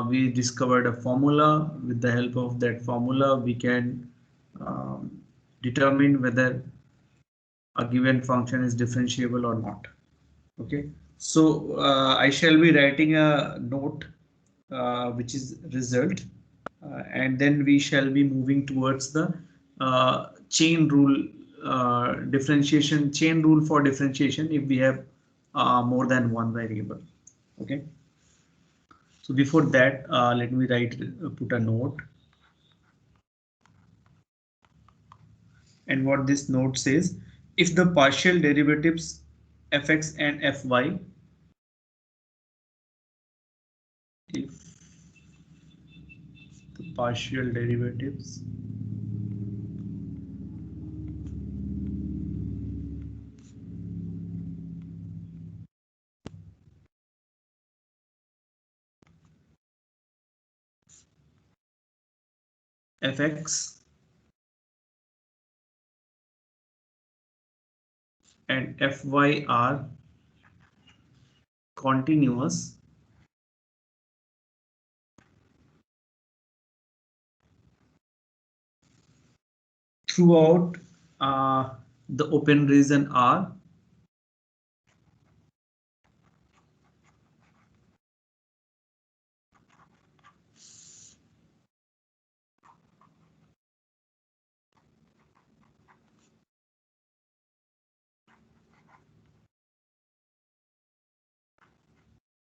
we discovered a formula. With the help of that formula, we can determine whether a given function is differentiable or not. Okay, so I shall be writing a note which is result, and then we shall be moving towards the chain rule differentiation, chain rule for differentiation if we have more than one variable. Okay, so before that, let me put a note, and what this note says: if the partial derivatives fx and fy, if the partial derivatives fx and fy are continuous, throughout the open region R,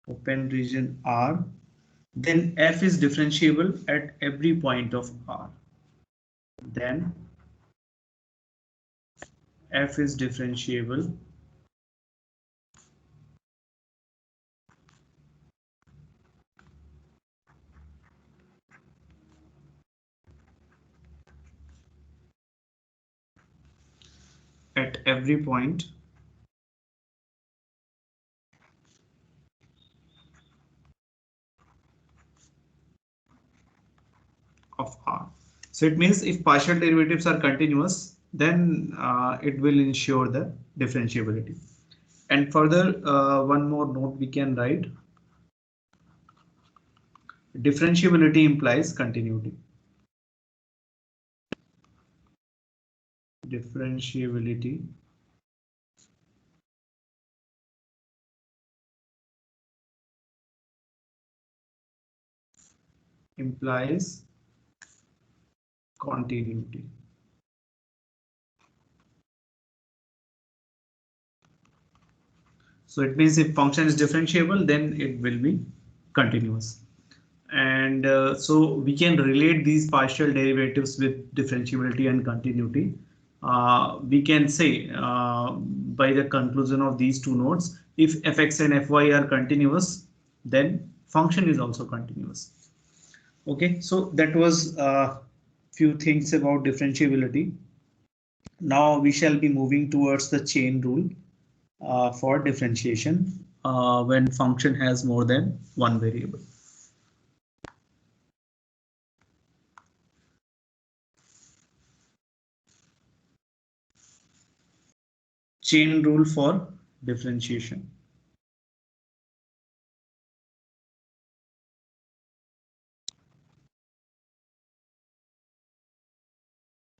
open region R, then f is differentiable at every point of R. Then f is differentiable at every point of R. So it means if partial derivatives are continuous, then it will ensure the differentiability. And further, one more note we can write: differentiability implies continuity. Differentiability implies continuity. So it means if function is differentiable, then it will be continuous. And so we can relate these partial derivatives with differentiability and continuity. We can say by the conclusion of these two notes, if fx and fy are continuous, then function is also continuous. Okay, so that was a few things about differentiability. Now we shall be moving towards the chain rule for differentiation when function has more than one variable. Chain rule for differentiation.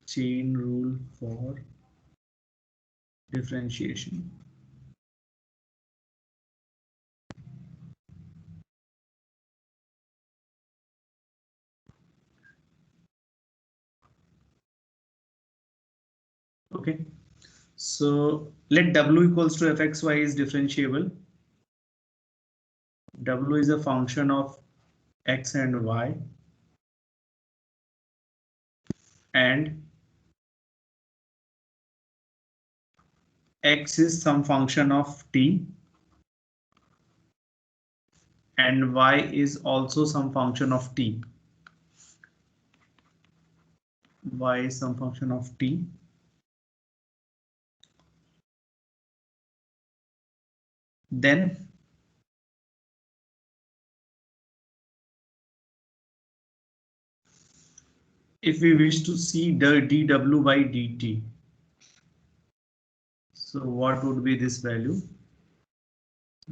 Chain rule for differentiation. Okay, so let w equals to fxy is differentiable. W is a function of x and y, and x is some function of t, and y is also some function of t. Y is some function of t. Then if we wish to see the dw by dt, so what would be this value?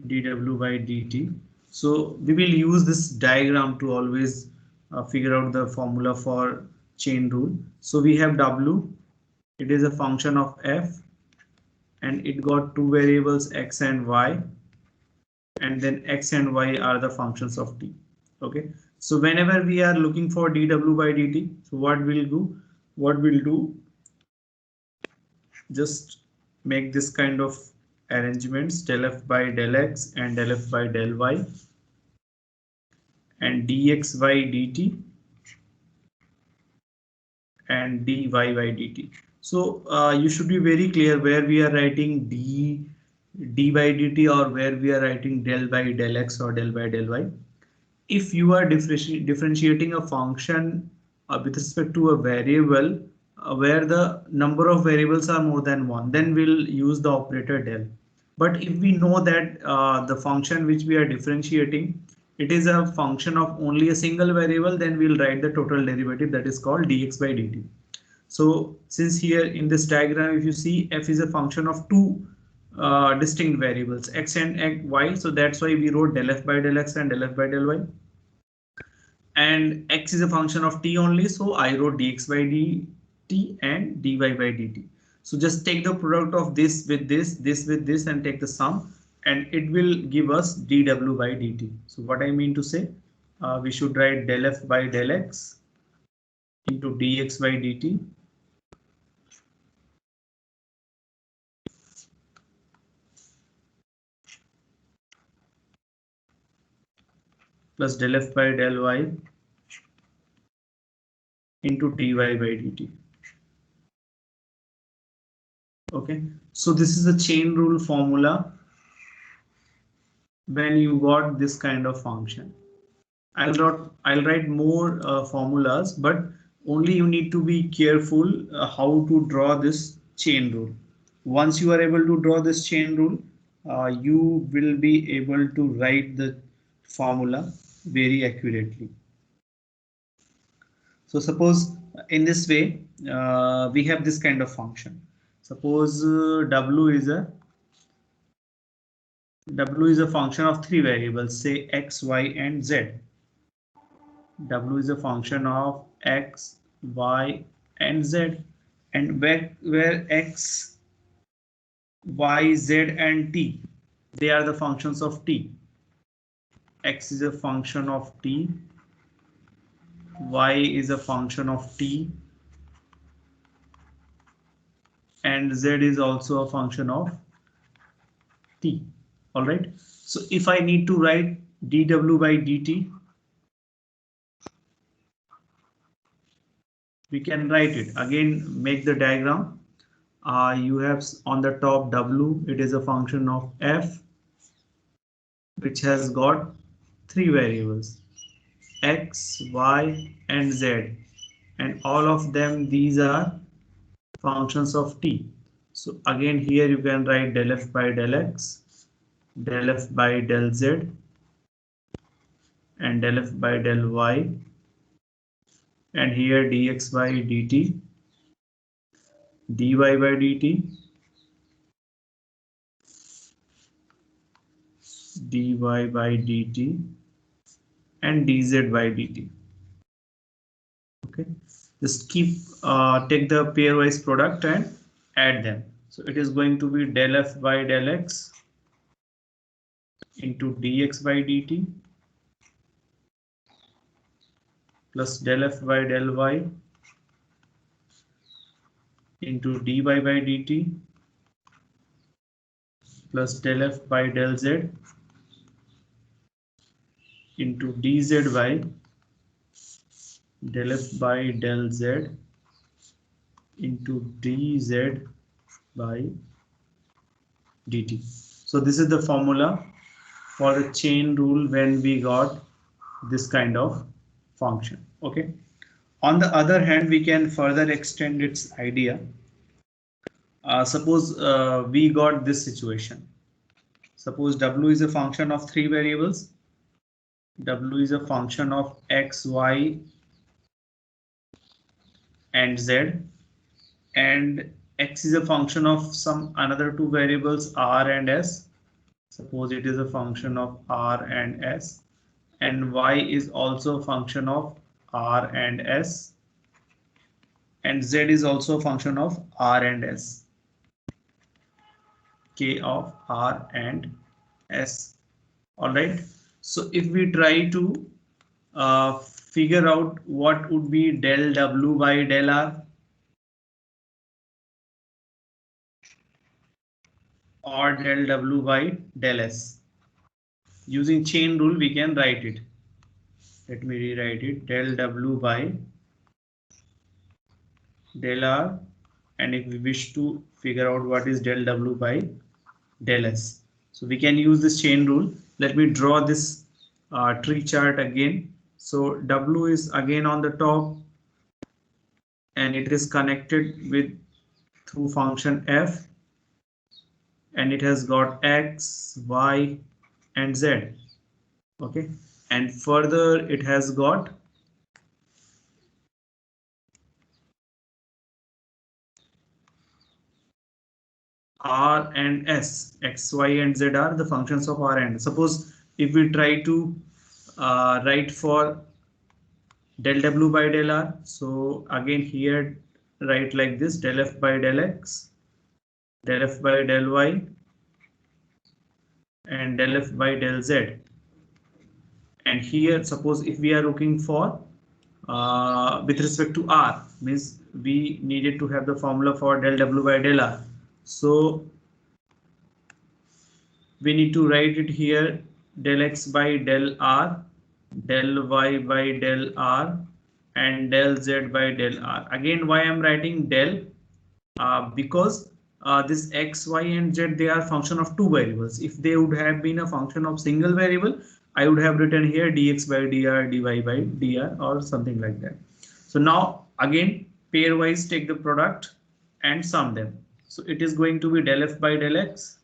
Dw by dt. So we will use this diagram to always figure out the formula for chain rule. So we have W, it is a function of f, and it got two variables x and y, and then x and y are the functions of t. Okay, so whenever we are looking for dw by dt, so what we'll do, just make this kind of arrangements, del f by del x and del f by del y, and dx by dt and dy by dt. So you should be very clear where we are writing d by dt or where we are writing del by del x or del by del y. If you are differentiating a function with respect to a variable where the number of variables are more than one, then we'll use the operator del. But if we know that the function which we are differentiating, it is a function of only a single variable, then we'll write the total derivative, that is called dx by dt. So since here in this diagram, if you see, f is a function of two distinct variables, x and y. So that's why we wrote del f by del x and del f by del y. And x is a function of t only, so I wrote dx by dt and dy by dt. So just take the product of this with this with this, and take the sum, and it will give us dw by dt. So what I mean to say, we should write del f by del x into dx by dt plus del f by del y into dy by dt. Okay, so this is a chain rule formula when you got this kind of function. I'll write more formulas, but only you need to be careful how to draw this chain rule. Once you are able to draw this chain rule, you will be able to write the formula very accurately. So suppose in this way, we have this kind of function. Suppose w is a function of three variables, say x, y, and z. W is a function of x, y, and z, and where x, y, z, and t, they are the functions of t. X is a function of t, y is a function of t, and z is also a function of t. All right. So if I need to write dw by dt, we can write it again. Make the diagram. You have on the top w, it is a function of f, which has got three variables, x, y, and z, and all of them, these are functions of t. So again here you can write del f by del x, del f by del z, and del f by del y, and here dx by dt, dy by dt, dy by dt, and dz by dt. Okay, just take the pairwise product and add them. So it is going to be del f by del x into dx by dt plus del f by del y into dy by dt plus del f by del z into dz by del f by del z into dz by dt. So this is the formula for the chain rule when we got this kind of function. Okay. On the other hand, we can further extend its idea. Suppose we got this situation. Suppose w is a function of three variables. W is a function of x, y, and z, and x is a function of some another two variables r and s. Suppose it is a function of R and S, and Y is also a function of R and S, and Z is also a function of R and S. K of R and S. All right. So if we try to figure out what would be del W by del R or del W by del S, using chain rule we can write it. Let me rewrite it. Del W by del R, and if we wish to figure out what is del W by del S, so we can use this chain rule. Let me draw this tree chart again. So W is again on the top, and it is connected with through function f, and it has got x, y, and z. Okay, and further it has got R and S. X, Y, and Z are the functions of R and. Suppose if we try to write for del W by del R, so again here write like this: del F by del X, del F by del Y, and del F by del Z. And here, suppose if we are looking for with respect to R, means we needed to have the formula for del W by del R. So we need to write it here: del X by del R, del Y by del R, and del Z by del R. Again, why I'm writing del? Because this X, Y, and Z, they are function of two variables. If they would have been a function of single variable, I would have written here dx by dr, dy by dr, or something like that. So now again, pairwise take the product and sum them. So it is going to be del F by del X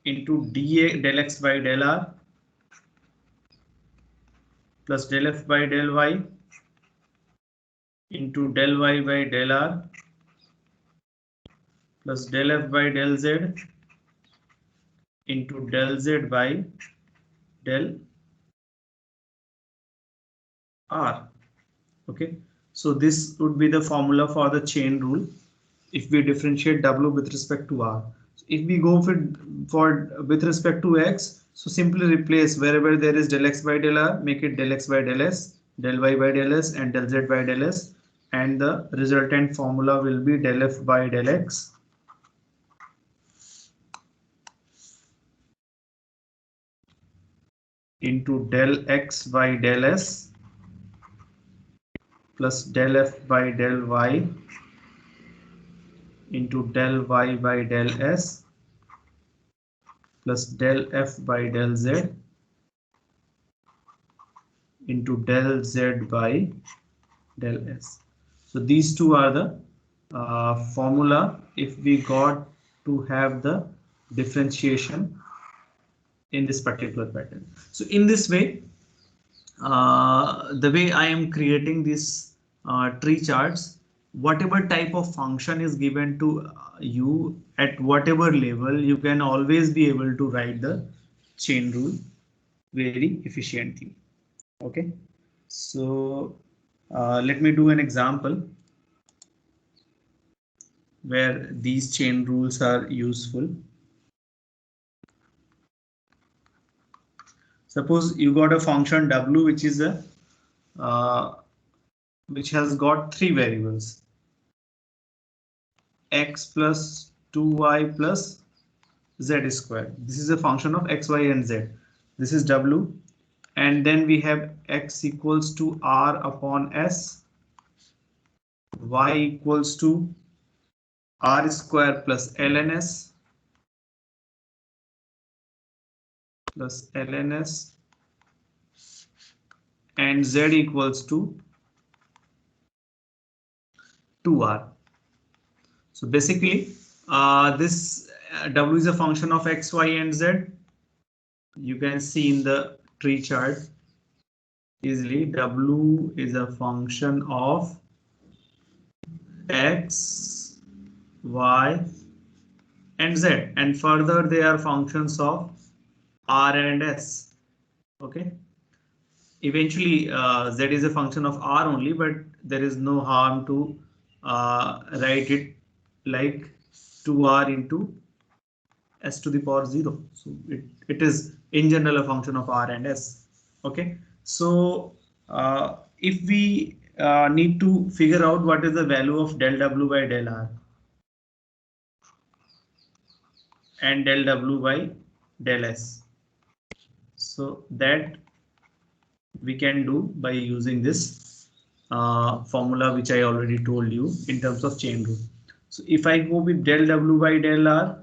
into del X by del R plus del F by del Y into del Y by del R plus del F by del Z into del Z by del R. Okay, so this would be the formula for the chain rule if we differentiate W with respect to R. So if we go for with respect to X, so simply replace wherever there is del X by del R, make it del X by del S, del Y by del S, and del Z by del S, and the resultant formula will be del F by del X into del X by del S plus del F by del Y into del Y by del S plus del F by del Z into del Z by del S. So these two are the formula if we got to have the differentiation in this particular pattern. So in this way, the way I am creating this tree charts, whatever type of function is given to you at whatever level, you can always be able to write the chain rule very efficiently. Okay, so let me do an example where these chain rules are useful. Suppose you got a function W which is a which has got three variables: x plus 2y plus z square. This is a function of x, y, and z. This is W, and then we have x equals to r upon s, y equals to r square plus ln s plus ln s, and z equals to 2r. So basically, this W is a function of x, y, and z. You can see in the tree chart easily. W is a function of x, y, and z, and further they are functions of r and s. Okay, eventually z is a function of r only, but there is no harm to write it like 2r into s to the power 0. So it is in general a function of r and s. Okay, so if we need to figure out what is the value of del w by del r and del w by del s, so that we can do by using this formula which I already told you in terms of chain rule. So if I go with del w by del r,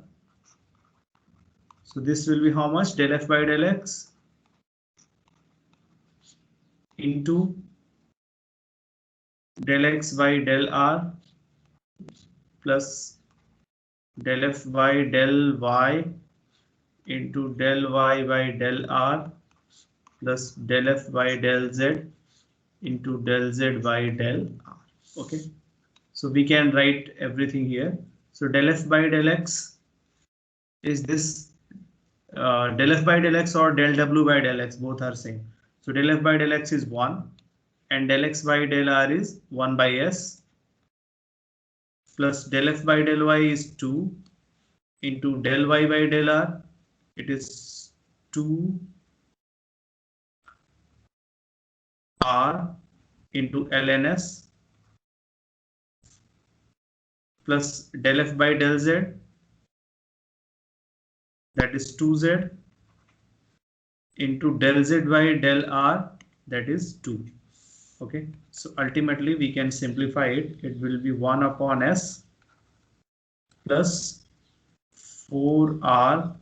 so this will be how much? Del f by del x into del x by del r plus del f by del y into del y by del r plus del f by del z into del z by del r. Okay, so we can write everything here. So del f by del x is this del f by del x or del w by del x, both are same. So del f by del x is 1 and del x by del r is 1 by s plus del f by del y is 2 into del y by del r, it is 2 r into ln s plus del f by del z, that is 2z into del z by del r, that is 2. Okay, so ultimately we can simplify it. It will be 1 upon s plus 4r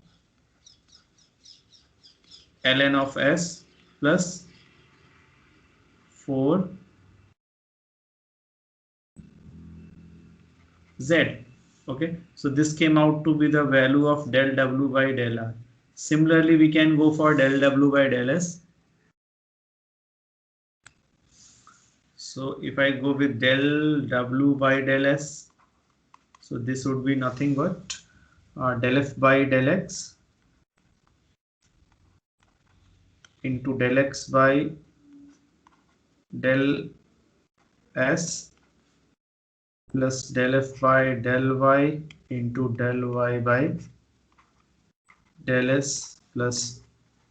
ln of s plus 4 z. Okay, so this came out to be the value of del w by del r. Similarly, we can go for del w by del s. So if I go with del w by del s, so this would be nothing but del f by del x into del x by del s plus del f by del y into del y by del s plus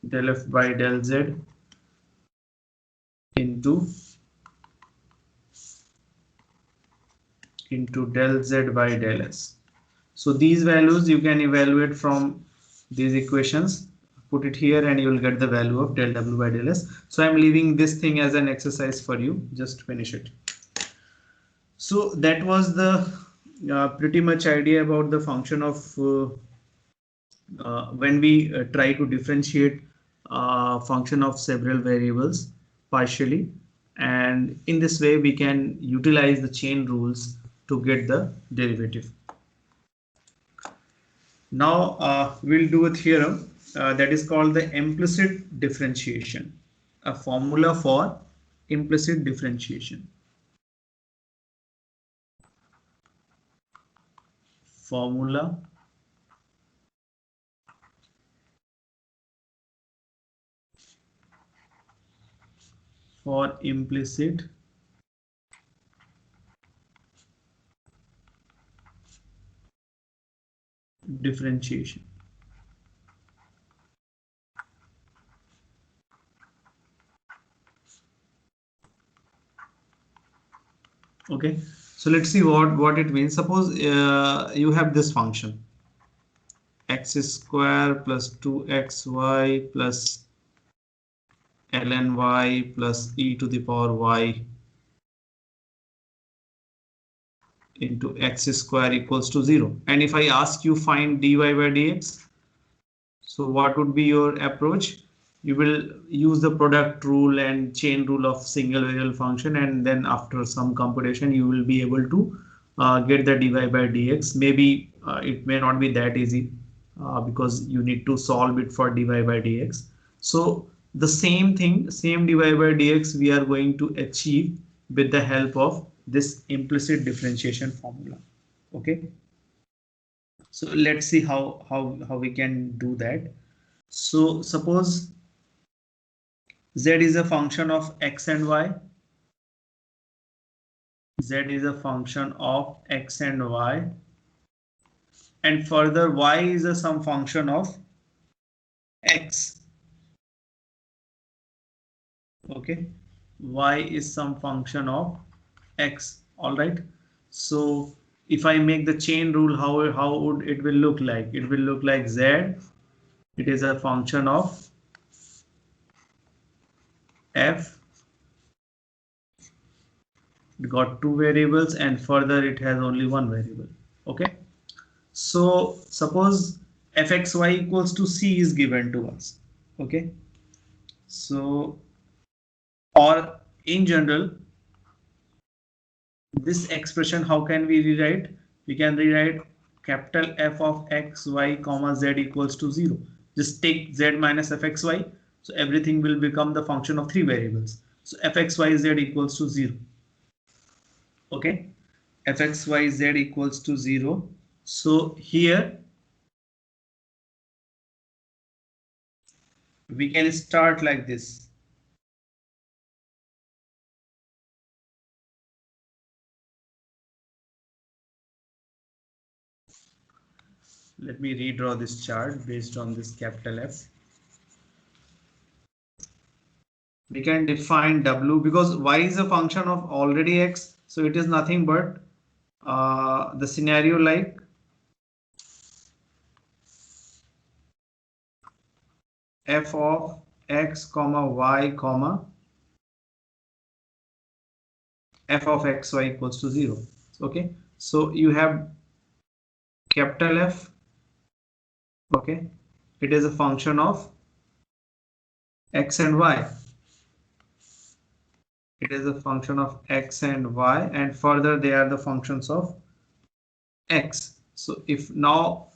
del f by del z into del z by del s. So these values you can evaluate from these equations, put it here and you will get the value of del w by del s. So I'm leaving this thing as an exercise for you, just finish it. So that was the pretty much idea about the function of when we try to differentiate function of several variables partially, and in this way we can utilize the chain rules to get the derivative. Now we'll do a theorem that is called the implicit differentiation, a formula for implicit differentiation. Formula for implicit differentiation. Okay, so let's see what it means. Suppose you have this function x square plus 2xy plus ln y plus e to the power y into x square equals to 0. And if I ask you find dy by dx, so what would be your approach? You will use the product rule and chain rule of single variable function, and then after some computation you will be able to get the dy by dx. Maybe it may not be that easy because you need to solve it for dy by dx. So the same thing, same dy by dx we are going to achieve with the help of this implicit differentiation formula. Okay, So let's see how we can do that. So suppose z is a function of x and y. Z is a function of x and y, and further y is a some function of x. Okay, y is some function of x. All right. So if I make the chain rule, how would it will look like? It will look like z. It is a function of f. It got two variables, and further it has only one variable. Okay. So suppose fxy equals to c is given to us. Okay. So, or in general, this expression, how can we rewrite? We can rewrite capital F of x, y, comma, z equals to 0. Just take z minus fxy. So everything will become the function of three variables. So fxyz equals to 0. Okay. Fxyz equals to 0. So here we can start like this. Let me redraw this chart based on this capital F. We can define w because y is a function of already x, so it is nothing but the scenario like f of x comma y comma f of xy equals to 0. Okay, so you have capital F. Okay, it is a function of x and y. It is a function of x and y, and further they are the functions of x. So if now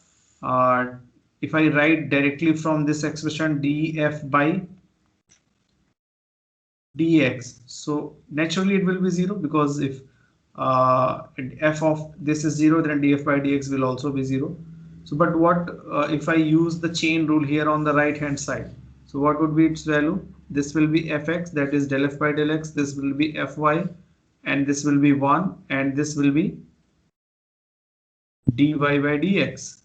if I write directly from this expression df by dx, so naturally it will be 0, because if f of this is 0, then df by dx will also be 0. So but what if I use the chain rule here on the right hand side? So what would be its value? This will be fx, that is del f by del x, this will be fy, and this will be 1, and this will be dy by dx.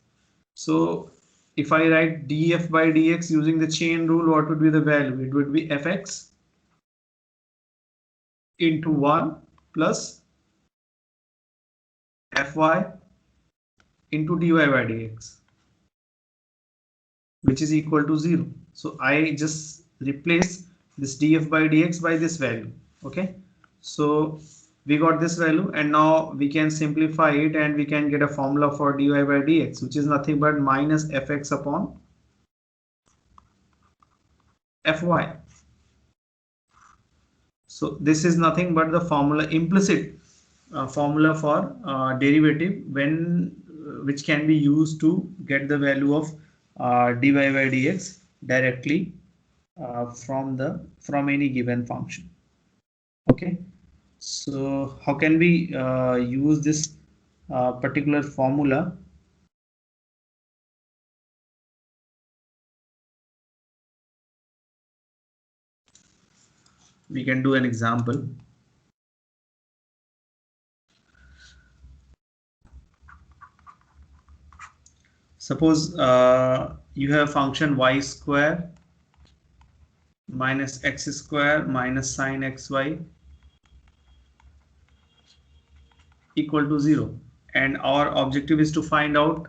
So if I write df by dx using the chain rule, what would be the value? It would be fx into 1 plus fy into dy by dx, which is equal to 0. So I just replace this df by dx by this value. Okay, so we got this value, and now we can simplify it, and we can get a formula for dy by dx, which is nothing but minus fx upon fy. So this is nothing but the formula, implicit formula for derivative, when which can be used to get the value of dy by dx directly from any given function. Okay, so how can we use this particular formula? We can do an example. Suppose you have function y square minus x square minus sine xy equal to 0, and our objective is to find out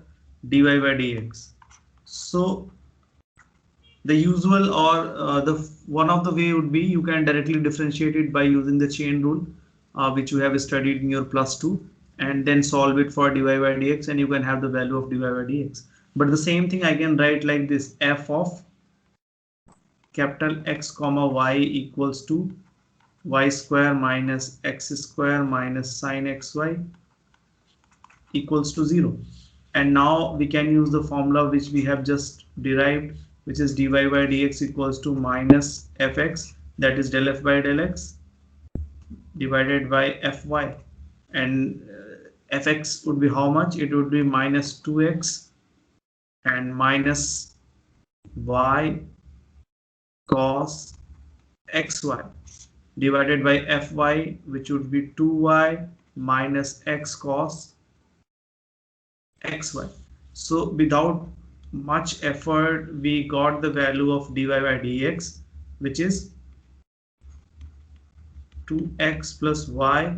dy by dx. So the usual, or the one of the way would be, you can directly differentiate it by using the chain rule, which you have studied in your +2, and then solve it for dy by dx, and you can have the value of dy by dx. But the same thing I can write like this: f of capital X comma y equals to y square minus x square minus sine xy equals to 0. And now we can use the formula which we have just derived, which is dy by dx equals to minus fx, that is del f by del x, divided by fy. And fx would be how much? It would be minus 2x and minus y cos xy divided by fy, which would be 2y minus x cos xy. So without much effort, we got the value of dy by dx, which is 2x plus y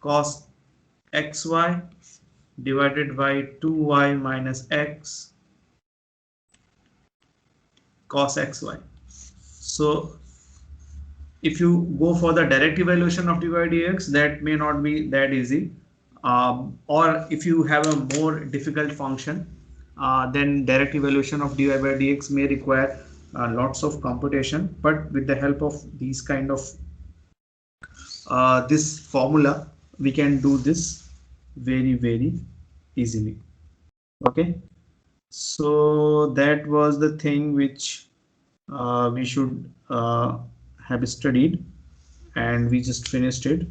cos xy divided by 2y minus x cos xy. So if you go for the direct evaluation of dy by dx, that may not be that easy. Or if you have a more difficult function, then direct evaluation of dy by dx may require lots of computation. But with the help of these kind of this formula, we can do this very easily. Okay, so that was the thing which we should have studied, and we just finished it.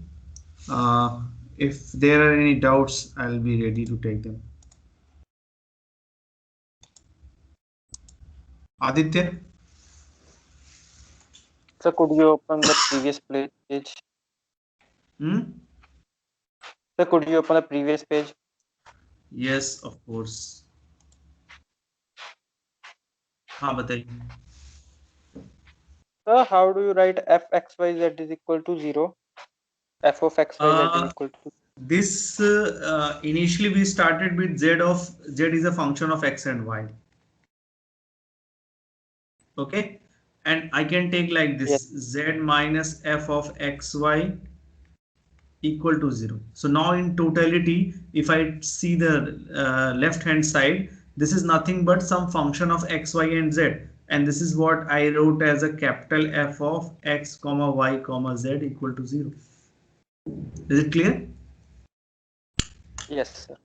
If there are any doubts, I'll be ready to take them. Aditya? So could you open the previous page? So could you open the previous page? Yes, of course. हाँ बताइए. So how do you write f(x,y,z) is equal to 0? F of x,y,z is equal to... This initially we started with z is a function of x and y. Okay, and I can take like this, Yes. z minus f of xy equal to 0. So now in totality, if I see the left hand side, this is nothing but some function of x, y and z, and this is what I wrote as a capital F of x comma y comma z equal to 0. Is it clear? Yes, sir.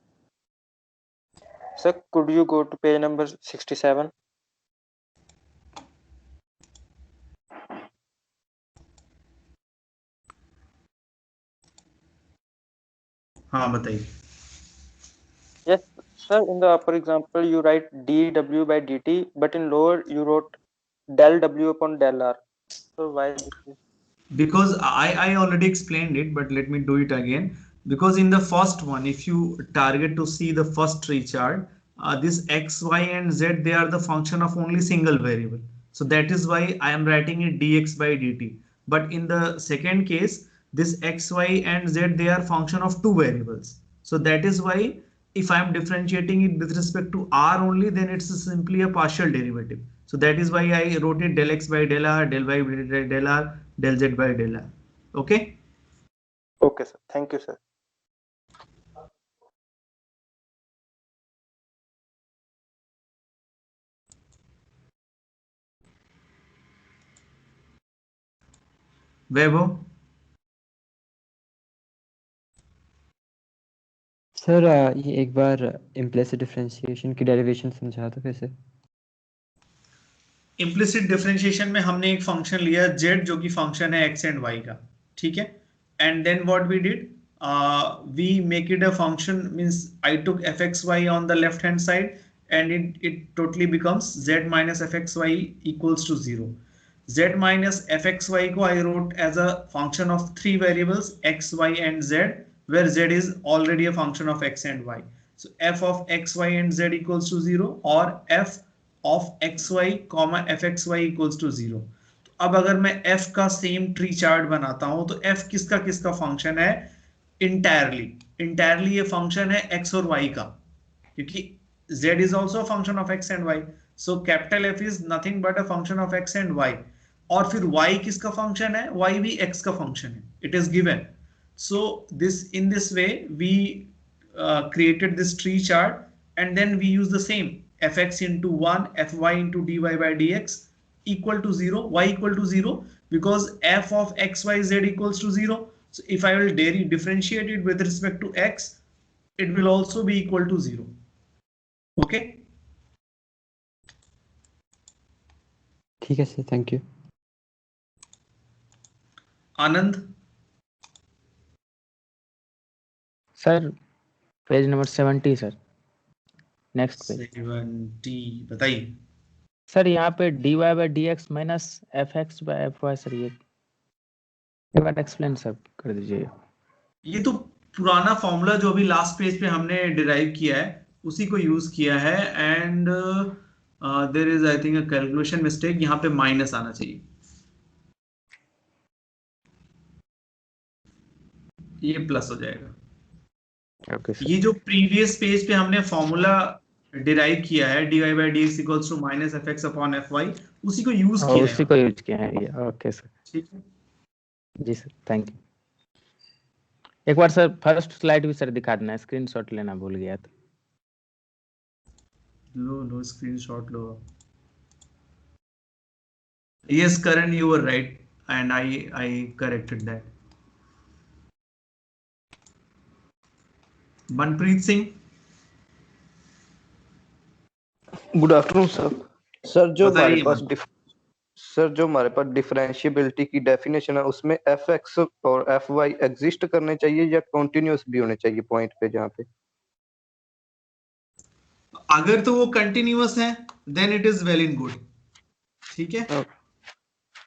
So could you go to page number 67? हाँ बताइए. Yes, sir. In the upper example, you write dw by dt, but in lower you wrote del w upon del r. So why this is? Because I already explained it, but let me do it again. Because in the first one, if you target to see the first tree chart, this x, y, and z, they are the function of only single variable. So that is why I am writing it dx by dt. But in the second case, this x, y, and z, they are function of two variables. So that is why if I am differentiating it with respect to r only, then it's simply a partial derivative. So that is why I wrote it del x by del r, del y by del r, del z by del r. Okay. Okay, sir. Thank you, sir. Webber? Sir ये एक बार implicit differentiation की derivation समझा दो फिर से. Implicit differentiation में हमने एक फंक्शन लिया z जो कि फंक्शन है x एंड y का, ठीक है, and then what we did, we make it a function, means I took fxy on the left hand side and it totally becomes z minus fxy equals to 0. Z minus fxy को I wrote as a function of three variables x, y and z, where z is already a function of x and y. So f of x, y and z equals to 0 or f of xy comma fxy equals to 0. तो अब अगर मैं f का same tree chart बनाता हूं तो f किसका किसका फंक्शन है? इंटायरली ये फंक्शन है x और y का, क्योंकि z is also a function of x and y. So capital F is nothing but a function of x and y. और फिर y किसका फंक्शन है? y भी x का फंक्शन है. It is given. So in this way we created this tree chart, and then we use the same fx into 1 fy into dy by dx equal to 0, y equal to 0, because f of xyz equals to 0. So if I will differentiate it with respect to x, it will also be equal to 0. Okay. ठीक है sir, thank you. Anand? Sir page number 70 sir, next page. 70 बताइए। Sir यहाँ पे dy by d x minus f x by f y, sir ये एक बार explain sir कर दीजिए। ये तो पुराना फॉर्मूला जो अभी लास्ट पेज पे हमने डिराइव किया है उसी को यूज किया है, and there is I think a calculation mistake, यहाँ पे माइनस आना चाहिए। ये प्लस हो जाएगा। Okay sir. ये जो प्रीवियस पेज पे हमने फॉर्मूला डिराइव किया है dy by dx equals to minus f x upon f y, उसी को यूज किया है उसी को यूज किया है ये। ओके सर, ठीक है। जी सर, थैंक यू। एक बार सर फर्स्ट स्लाइड भी सर दिखा देना, स्क्रीनशॉट लेना भूल गया था। लो स्क्रीनशॉट लो। Yes, Karan, you were right, and I corrected that. Manpreet Singh, good afternoon sir. बताइए। सर जो हमारे पास डिफरेंशिएबिलिटी की डेफिनेशन है उसमें एफ एक्स और एफ वाई एग्जिस्ट करने चाहिए या कॉन्टिन्यूस भी होने चाहिए पॉइंट पे जहाँ पे? अगर तो वो कंटिन्यूअस है then it is well in good, ठीक है।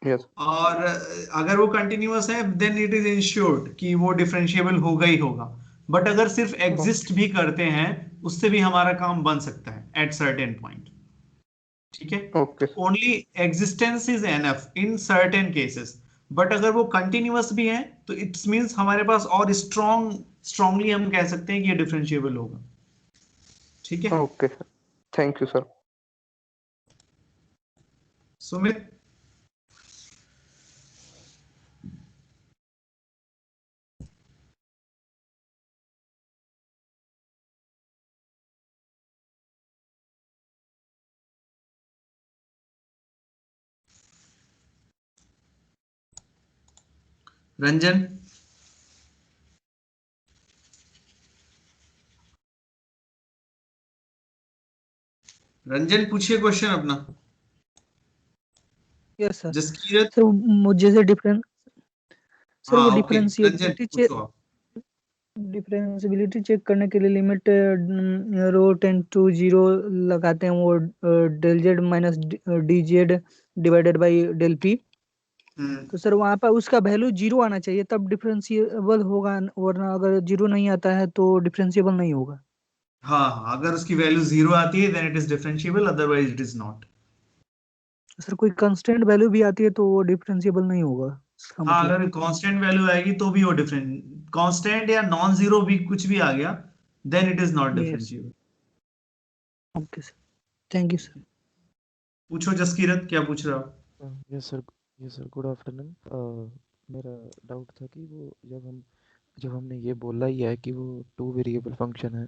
यस। और अगर वो कंटिन्यूअस है देन इट इज इंश्योर्ड कि वो डिफरेंशिएबल होगा ही होगा। बट अगर सिर्फ एग्जिस्ट भी करते हैं उससे भी हमारा काम बन सकता है एट सर्टेन पॉइंट, ठीक है। Okay. Only existence is enough in certain cases, but अगर वो कंटिन्यूअस भी है तो इट्स मींस हमारे पास और स्ट्रांगली हम कह सकते हैं कि ये डिफरेंशिएबल होगा, ठीक है। Okay sir, thank you sir. Sumit, Ranjan, Ranjan पूछिए क्वेश्चन अपना। Yes sir. जसकीरत, सर मुझे से डिफरेंस सर वो हाँ ओके, रंजन पूछो आप। डिफरेंशिएबिलिटी चेक करने के लिए लिमिट रो टेन टू 0 लगाते हैं, वो del z minus d z divided by del p. तो सर वहाँ पर उसका वैल्यू 0 आना चाहिए तब डिफरेंशिएबल होगा, वरना अगर 0 नहीं आता है तो डिफरेंशिएबल नहीं होगा। हाँ, अगर उसकी वैल्यू 0 आती है then it is differentiable, otherwise it is not. Sir कोई कांस्टेंट वैल्यू भी आती है तो वो डिफरेंशिएबल नहीं होगा, इसका हाँ, मतलब। अगर कांस्टेंट वैल्यू आएगी तो भी वो डिफरेंट, कांस्टेंट या नॉन जीरो भी कुछ भी आ गया then it is not differentiable. Okay sir, thank you sir. पूछो जसकीरत, क्या पूछ रहे हो? Yes sir, good afternoon. मेरा डाउट था कि वो जब हमने ये बोला ही है कि वो 2 वेरिएबल फंक्शन है,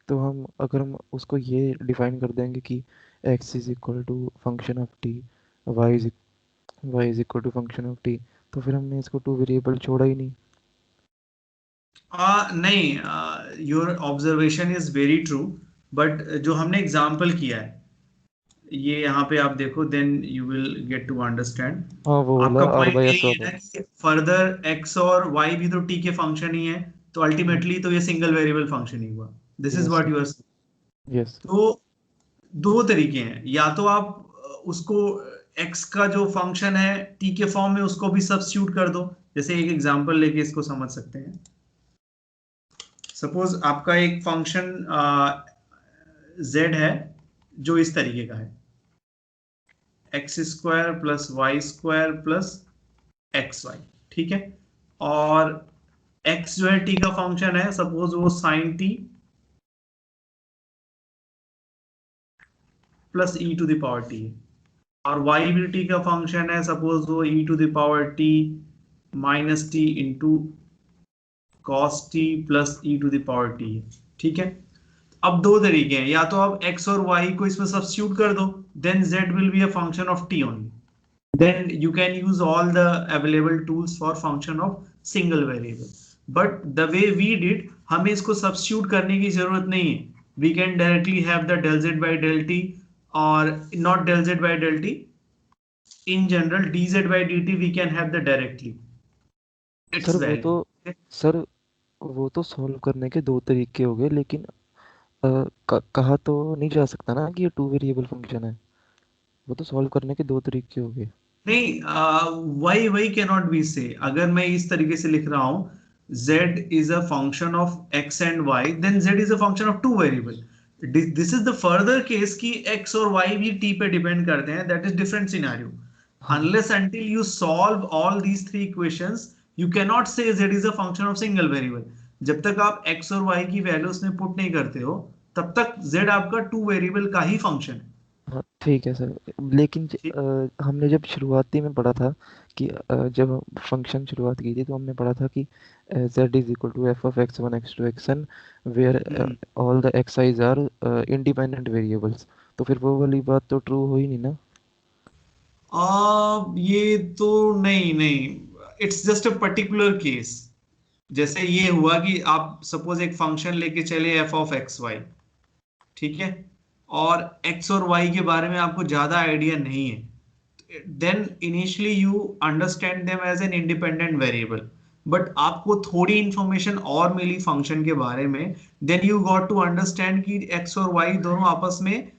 तो अगर हम उसको ये डिफाइन कर देंगे कि x is equal to function of t, y is equal to function of t, तो फिर हमने इसको 2 वेरिएबल छोड़ा ही नहीं। नहीं, your observation is very true, but जो हमने एग्जांपल किया है ये यहाँ पे आप देखो, then you will get to understand. हाँ, वो वाला आपका r पॉइंट बाई यही s है वाला। ना कि फर्दर x और y भी तो t के फंक्शन ही है, तो अल्टीमेटली तो ये सिंगल वेरिएबल फंक्शन ही हुआ। This is Yes, what sir. You are. Yes. तो दो तरीके हैं, या तो आप उसको x का जो फंक्शन है t के फॉर्म में उसको भी सब्स्टिट्यूट कर दो। जैसे एक एग्जांपल लेके इसको समझ सकते हैं। सपोज आपका एक फंक्शन z है जो इस तरीके का है, x square plus y square plus x y, ठीक है। और x जो है t का फंक्शन है, सपोज वो sine t plus e to the power t है, और y भी t का फंक्शन है, सपोज वो e to the power t minus t into cos t plus e to the power t है, ठीक है। अब दो तरीके हैं, या तो आप x और y को इसमें सब्स्टिट्यूट कर दो, then z will be a function of t only, then you can use all the available tools for function of single variable, but the way we did, हमें इसको substitute करने की जरूरत नहीं है। We can directly have the del z by del t or not del z by del t, in general dz by dt we can have the directly, it's sir वो very तो good. Sir वो तो solve करने के दो तरीके हो गए, लेकिन कहा तो नहीं जा सकता ना कि ये टू वेरिएबल फंक्शन है। वो तो सॉल्व करने के दो तरीके हो गए। नहीं, why why can not be say. अगर मैं इस तरीके से लिख रहा हूं z is a function of x and y, then z is a function of two variable. This is the further case कि x और y भी t पे डिपेंड करते हैं, that is different scenario. हाँ Unless until you solve all these three equations, you cannot say z is a function of single variable. जब तक आप x और y की वैल्यू उसमें पुट नहीं करते हो, तब तक z आपका टू वेरिएबल का ही फंक्शन है। हाँ ठीक है सर, लेकिन ठीक। हमने जब शुरुआती में पढ़ा था कि जब फंक्शन शुरुआत की थी तो हमने पढ़ा था कि z is equal to f of x1 x2 xn where all the xi's are independent variables. तो फिर वो वाली बात तो ट्रू हो ही नहीं ना। ये तो नहीं नहीं, it's just a particular case. जैसे ये हुआ कि आप सपोज एक फंक्शन लेके चले एफ ऑफ एक्स वाई, ठीक है, और एक्स और वाई के बारे में आपको ज्यादा आइडिया नहीं है, then initially you understand them as an independent variable, but आपको थोड़ी इंफॉर्मेशन और मिली फंक्शन के बारे में, then you got to understand कि एक्स और वाई दोनों आपस में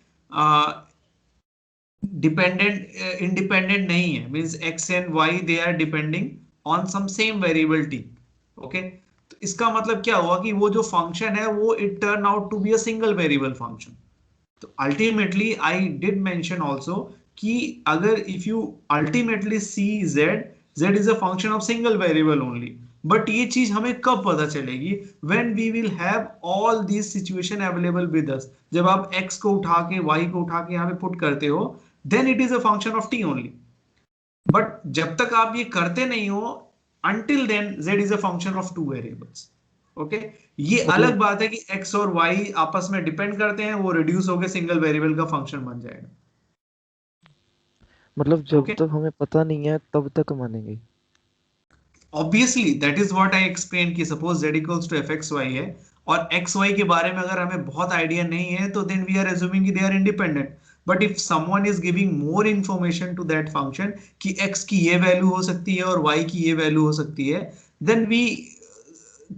डिपेंडेंट इंडिपेंडेंट नहीं है, means x and y they are depending on some same variable t। Okay, तो इसका मतलब क्या हुआ कि वो जो फंक्शन है वो it turn out to be a single variable function. तो ultimately I did mention also कि अगर if you ultimately see z is a function of single variable only, but ये चीज हमें कब पता चलेगी, when we will have all this situation available with us. जब आप x को उठा के y को उठा के यहाँ पे पुट करते हो, then it is a function of t only. But जब तक आप ये करते नहीं हो, until then z is a function of two variables. Okay? ये अलग मतलब बात है कि x और y आपस में डिपेंड करते हैं, वो रिड्यूस होकर सिंगल वेरिएबल का फंक्शन बन जाएगा। मतलब जब Okay? तक हमें पता नहीं है तब तक मानेंगे। Obviously that is what I explained कि suppose z equals to fxy है और xy के बारे में अगर हमें बहुत आइडिया नहीं है तो then we are assuming कि they are independent. But if someone is giving more information to that function कि x की ये वैल्यू हो सकती है और y की ये वैल्यू हो सकती है, then we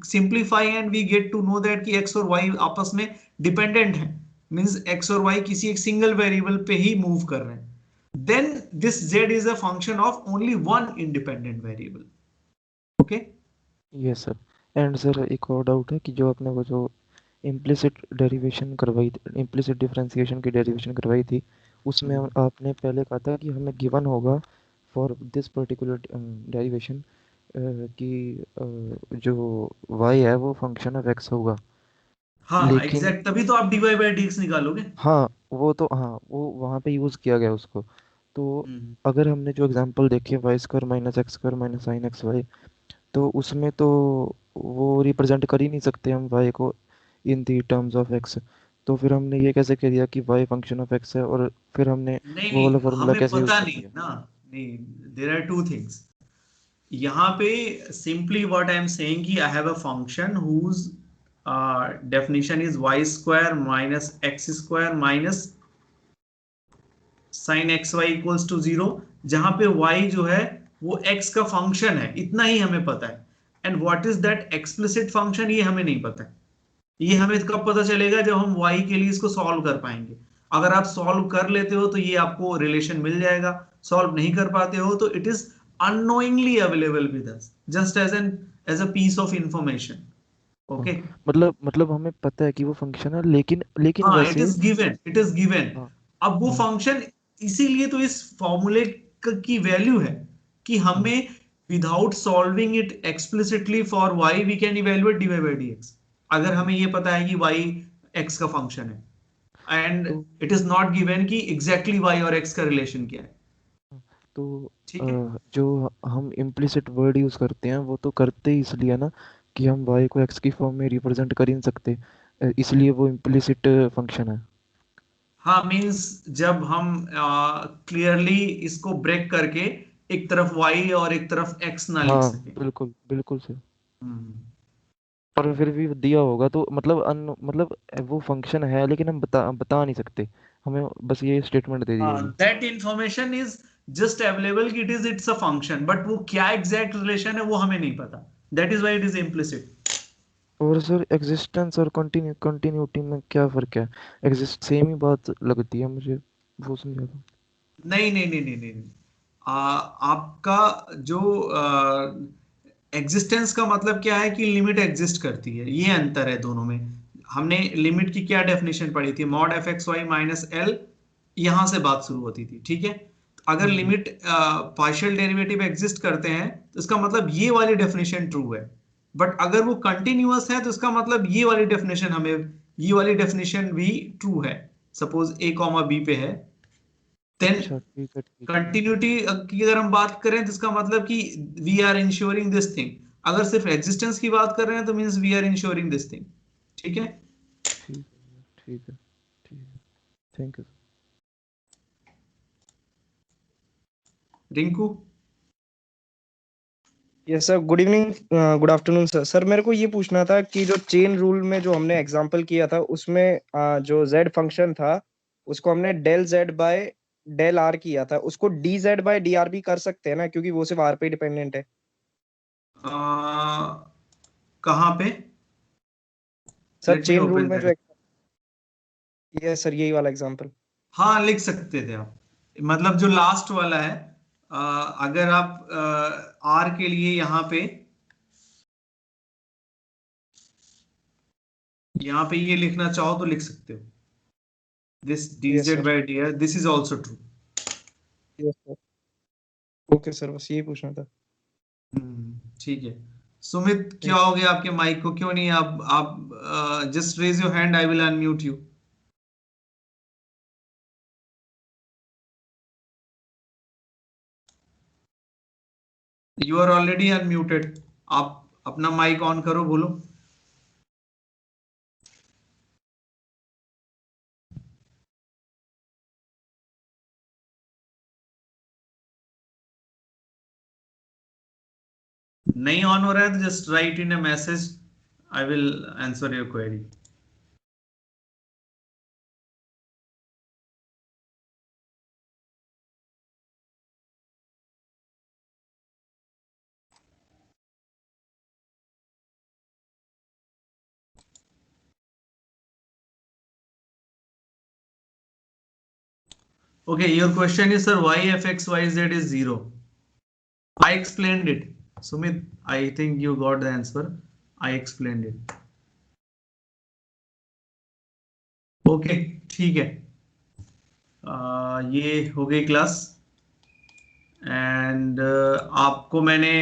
simplify and we get to know that कि x और y आपस में डिपेंडेंट हैं, मींस x और y किसी एक सिंगल वेरिएबल पे ही मूव कर रहे हैं, then this z is a function of only one independent variable. Okay yes sir. And sir एक और डाउट है कि जो आपने वो जो इम्प्लिसिट डेरिवेशन करवाई थी, इम्प्लिसिट डिफरेंशिएशन की डेरिवेशन करवाई थी, उसमें आपने पहले कहा था कि हमें गिवन होगा फॉर दिस पर्टिकुलर डेरिवेशन कि जो y है वो फंक्शन ऑफ x होगा। हाँ लेकिन एग्जैक्ट, तभी तो आप dy by dx निकालोगे। हाँ वो वहाँ पे यूज़ किया गया उसको। तो अगर हमने जो एग्जांपल देखे y square minus x square minus sine x y, तो उसमें तो वो रिप्रेजेंट कर ही नहीं सकते हम y को इन दी टर्म्स ऑफ x। तो फिर हमने ये कैसे कह दिया कि y फंक्शन ऑफ x है, और फिर हमने नहीं वो वाला नहीं, फॉर्मूला हमें कैसे यूज पता कर नहीं दिया। ना, नहीं, देयर आर टू थिंग्स यहाँ पे। Simply what I am saying कि I have a function whose definition is y square minus x square minus sine x y equals to 0, जहां पे y जो है वो x का फंक्शन है, इतना ही हमें पता है। And what is that explicit function, ये हमें नहीं पता है। ये हमें कब पता चलेगा, जब हम y के लिए इसको सॉल्व कर पाएंगे। अगर आप सॉल्व कर लेते हो तो ये आपको रिलेशन मिल जाएगा, सॉल्व नहीं कर पाते हो तो it is unknowingly available with us, just as a piece of information. Okay, मतलब हमें पता है कि वो फंक्शन है, लेकिन हाँ इट वैसे is given, it is given. हाँ अब वो हाँ फंक्शन, इसीलिए तो इस फॉर्मूले की वैल्यू है कि हाँ हमें without solving it explicitly for y we can evaluate dy by dx। अगर हमें ये पता है कि y x का फंक्शन है एंड तो इट इज नॉट गिवन कि एग्जैक्टली y और x का रिलेशन क्या है। तो ठीक है, जो हम इम्प्लिसिट वर्ड यूज करते हैं वो तो करते ही इसलिए ना कि हम y को x की फॉर्म में रिप्रेजेंट कर ही नहीं सकते, इसलिए वो इम्प्लिसिट फंक्शन है। हाँ मींस जब हम क्लियरली इसको ब्रेक करके एक तरफ y और एक तरफ x ना लिख हाँ सके। बिल्कुल बिल्कुल सर। हम्म। पर फिर भी दिया होगा तो मतलब वो फंक्शन है, लेकिन हम बता नहीं सकते, हमें बस ये स्टेटमेंट दे दी हाँ, होगी। That information is just available कि इट्स अ फंक्शन, बट वो क्या एग्जैक्ट रिलेशन है वो हमें नहीं पता, that is why it is implicit. और सर एग्जिस्टेंस और कंटिन्यूटी में क्या फर्क है? एग्जिस्ट सेम ही बात लगती है मुझे, वो समझा दो। नहीं नहीं नहीं नहीं नहीं नहीं। आपका जो एग्जिस्टेंस का मतलब क्या है कि लिमिट एग्जिस्ट करती है, ये अंतर है दोनों में। हमने लिमिट की क्या डेफिनेशन पढ़ी थी, mod f x y minus l, यहां से बात शुरू होती थी, ठीक है। अगर लिमिट पार्शियल डेरिवेटिव एग्जिस्ट करते हैं तो इसका मतलब ये वाली डेफिनेशन ट्रू है, बट अगर वो कंटिन्यूअस है तो इसका मतलब ये वाली डेफिनेशन हमें, ये वाली डेफिनेशन भी ट्रू है। सपोज ए कॉमा बी पे है, देन अच्छा ठीक है ठीक है। कंटिन्यूटी की अगर हम बात करें तो इसका मतलब कि we are ensuring this thing. अगर सिर्फ एग्जिस्टेंस की बात कर रहे हैं तो means we are ensuring this thing, ठीक है। ठीक है ठीक है ठीक है, thank you. Rinku, yes sir, good evening, good afternoon sir. Sir मेरे को ये पूछना था कि जो चेन रूल में जो हमने एग्जांपल किया था उसमें जो z फंक्शन था उसको हमने del z by del r किया था, उसको dz बाय dr भी कर सकते हैं ना, क्योंकि वो सिर्फ r पे डिपेंडेंट है। कहाँ पे? Sir let me chain rule open में जो दैट। यस सर, यही वाला एग्जांपल। हाँ, लिख सकते थे आप, मतलब जो लास्ट वाला है। अगर आप आर के लिए यहाँ पे ये लिखना चाहो तो लिख सकते हो, this yes dz sir. by dr, this is also true. Yes sir, okay sir, बस यही पूछना था। ठीक है। सुमित, क्या हो गया आपके माइक को, क्यों नहीं आप just raise your hand, I will unmute you. You are already unmuted, आप अपना माइक ऑन करो, बोलो। नहीं ऑन हो रहा है तो just right in a message, I will answer your query. Okay, your question is, sir, why fx yz is 0? I explained it. Sumit, I think you got the answer. I explained it. Okay, ठीक है। ये हो गई class, and आपको मैंने